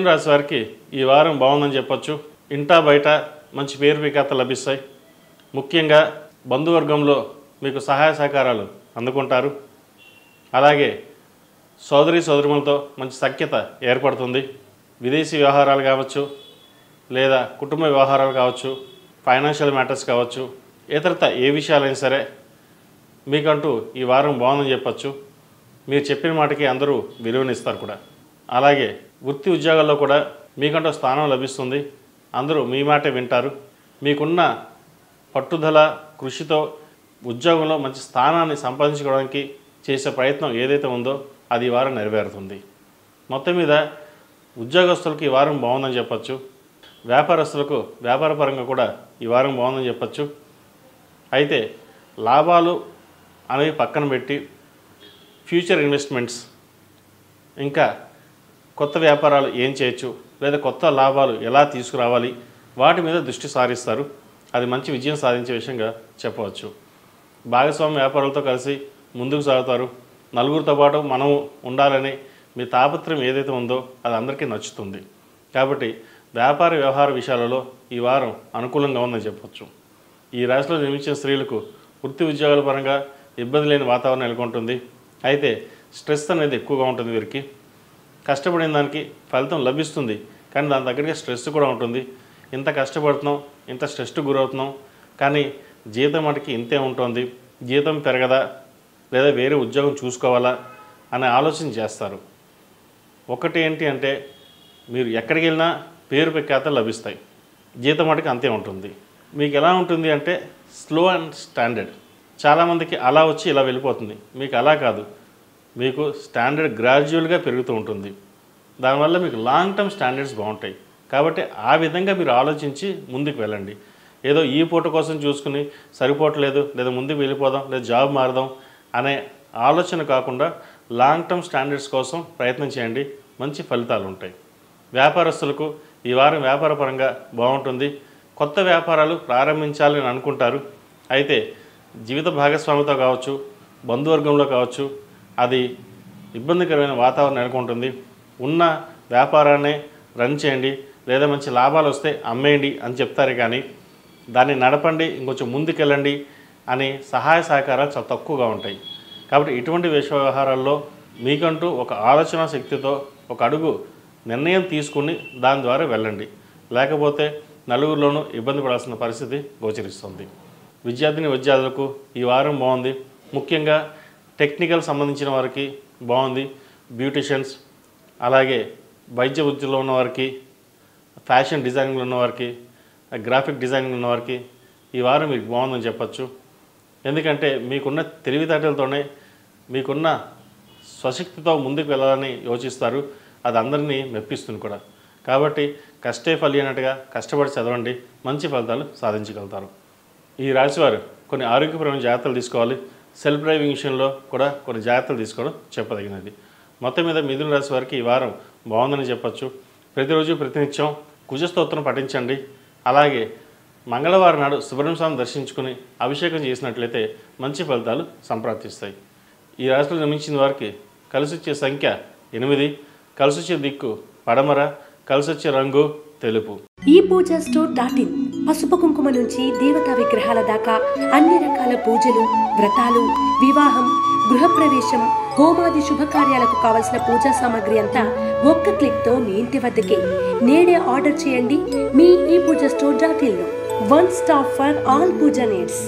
మిథున రాశి వారికి ఈ వారం బాగుందని చెప్పొచ్చు. ఇంటా బయట మంచి పేరు ప్రఖ్యాతలు లభిస్తాయి. ముఖ్యంగా బంధువర్గంలో మీకు సహాయ సహకారాలు అందుకుంటారు. అలాగే సోదరీమణులతో మంచి సఖ్యత ఏర్పడుతుంది. విదేశీ వ్యవహారాలు కావచ్చు, లేదా కుటుంబ వ్యవహారాలు కావచ్చు, ఫైనాన్షియల్ మ్యాటర్స్ కావచ్చు, ఇతరత ఏ విషయాలైనా సరే మీకంటూ ఈ వారం బాగుందని చెప్పచ్చు. మీరు చెప్పిన మాటకి అందరూ విలువనిస్తారు కూడా. అలాగే వృత్తి ఉద్యోగాల్లో కూడా మీకంటూ స్థానం లభిస్తుంది. అందరూ మీ మాటే వింటారు. మీకున్న పట్టుదల కృషితో ఉద్యోగంలో మంచి స్థానాన్ని సంపాదించుకోవడానికి చేసే ప్రయత్నం ఏదైతే ఉందో అది ఈ వారం నెరవేరుతుంది. మొత్తం మీద ఉద్యోగస్తులకు ఈ వారం బాగుందని చెప్పచ్చు. వ్యాపారస్తులకు వ్యాపారపరంగా కూడా ఈ వారం బాగుందని చెప్పచ్చు. అయితే లాభాలు అనేవి పక్కన పెట్టి ఫ్యూచర్ ఇన్వెస్ట్మెంట్స్, ఇంకా కొత్త వ్యాపారాలు ఏం చేయొచ్చు, లేదా కొత్త లాభాలు ఎలా తీసుకురావాలి, వాటి మీద దృష్టి సారిస్తారు. అది మంచి విజయం సాధించే విషయంగా చెప్పవచ్చు. భాగస్వామ్య వ్యాపారాలతో కలిసి ముందుకు సాగుతారు. నలుగురితో పాటు మనము ఉండాలని మీ తాపత్రయం ఏదైతే ఉందో అది అందరికీ నచ్చుతుంది. కాబట్టి వ్యాపార వ్యవహార విషయాలలో ఈ వారం అనుకూలంగా ఉందని చెప్పవచ్చు. ఈ రాశిలో జన్మించిన స్త్రీలకు వృత్తి ఉద్యోగాల పరంగా ఇబ్బంది లేని వాతావరణం నెలకొంటుంది. అయితే స్ట్రెస్ అనేది ఎక్కువగా ఉంటుంది. వీరికి కష్టపడిన దానికి ఫలితం లభిస్తుంది, కానీ దాని దగ్గరికి స్ట్రెస్ కూడా ఉంటుంది. ఇంత కష్టపడుతున్నాం, ఇంత స్ట్రెస్కి గురవుతున్నాం, కానీ జీతం మటుకి ఇంతే ఉంటుంది, జీతం పెరగదా, లేదా వేరే ఉద్యోగం చూసుకోవాలా అనే ఆలోచన చేస్తారు. ఒకటి ఏంటి అంటే మీరు ఎక్కడికి వెళ్ళినా పేరు ప్రఖ్యాతలు లభిస్తాయి, జీతం మటుకు అంతే ఉంటుంది. మీకు ఎలా ఉంటుంది అంటే స్లో అండ్ స్టాండర్డ్. చాలామందికి అలా వచ్చి ఇలా వెళ్ళిపోతుంది. మీకు అలా కాదు, మీకు స్టాండర్డ్ గ్రాడ్యువల్గా పెరుగుతూ ఉంటుంది. దానివల్ల మీకు లాంగ్ టర్మ్ స్టాండర్డ్స్ బాగుంటాయి. కాబట్టి ఆ విధంగా మీరు ఆలోచించి ముందుకు వెళ్ళండి. ఏదో ఈ పూట కోసం చూసుకుని సరిపోవట్లేదు, లేదా ముందుకు వెళ్ళిపోదాం, లేదా జాబ్ మారదాం అనే ఆలోచన కాకుండా లాంగ్ టర్మ్ స్టాండర్డ్స్ కోసం ప్రయత్నం చేయండి. మంచి ఫలితాలు ఉంటాయి. వ్యాపారస్తులకు ఈ వారం వ్యాపారపరంగా బాగుంటుంది. కొత్త వ్యాపారాలు ప్రారంభించాలని అనుకుంటారు. అయితే జీవిత భాగస్వామితో కావచ్చు, బంధువర్గంలో కావచ్చు, అది ఇబ్బందికరమైన వాతావరణం నెలకొంటుంది. ఉన్న వ్యాపారాన్ని రన్ చేయండి, లేదా మంచి లాభాలు వస్తే అమ్మేయండి అని చెప్తారు, కానీ దాన్ని నడపండి, ఇంకొంచెం ముందుకెళ్ళండి అని సహాయ సహకారాలు చాలా తక్కువగా ఉంటాయి. కాబట్టి ఇటువంటి వ్యవహారాల్లో మీకంటూ ఒక ఆలోచన శక్తితో ఒక అడుగు నిర్ణయం తీసుకుని దాని ద్వారా వెళ్ళండి. లేకపోతే నలుగురిలోనూ ఇబ్బంది పడాల్సిన పరిస్థితి గోచరిస్తుంది. విద్యార్థులకు ఈ వారం బాగుంది. ముఖ్యంగా టెక్నికల్ సంబంధించిన వారికి బాగుంది. బ్యూటిషియన్స్, అలాగే వైద్య వృత్తిలో ఉన్నవారికి, ఫ్యాషన్ డిజైనింగ్లో ఉన్నవారికి, గ్రాఫిక్ డిజైనింగ్ ఉన్నవారికి ఈ వారం మీకు బాగుందని చెప్పచ్చు. ఎందుకంటే మీకున్న తెలివితేటలతోనే, మీకున్న స్వశక్తితో ముందుకు వెళ్ళాలని యోచిస్తారు. అది అందరినీ మెప్పిస్తుంది కూడా. కాబట్టి కష్టే ఫలి అన్నట్టుగా కష్టపడి చదవండి, మంచి ఫలితాలు సాధించగలుగుతారు. ఈ రాశివారు కొన్ని ఆరోగ్యపరమైన జాగ్రత్తలు తీసుకోవాలి. సెల్ఫ్ డ్రైవింగ్ విషయంలో కూడా కొన్ని జాగ్రత్తలు తీసుకోవడం చెప్పదగినది. మొత్తం మీద మిథున రాశి వారికి ఈ వారం బాగుందని చెప్పచ్చు. ప్రతిరోజు ప్రతినిత్యం కుజస్తోత్రం పఠించండి. అలాగే మంగళవారం నాడు సుబ్రహ్మణ్య స్వామిని దర్శించుకుని అభిషేకం చేసినట్లయితే మంచి ఫలితాలు సంప్రాప్తిస్తాయి. ఈ రాశిలో జన్మించిన వారికి కలిసొచ్చే సంఖ్య 8, కలిసొచ్చే దిక్కు పడమర, కలిసొచ్చే రంగు తెలుపు. ఈ పూజా స్టోర్.in పసుపు కుంకుమ నుంచి దేవతా విగ్రహాల దాకా అన్ని రకాల పూజలు, వ్రతాలు, వివాహం, గృహప్రవేశం, హోమాది శుభకార్యాలకు కావలసిన పూజా సామాగ్రి అంతా ఒక్క క్లిక్ తో మీ ఇంటి వద్దకే. నేడే ఆర్డర్ చేయండి మీ ఈ పూజా స్టోర్.in లో. One stop for all puja needs.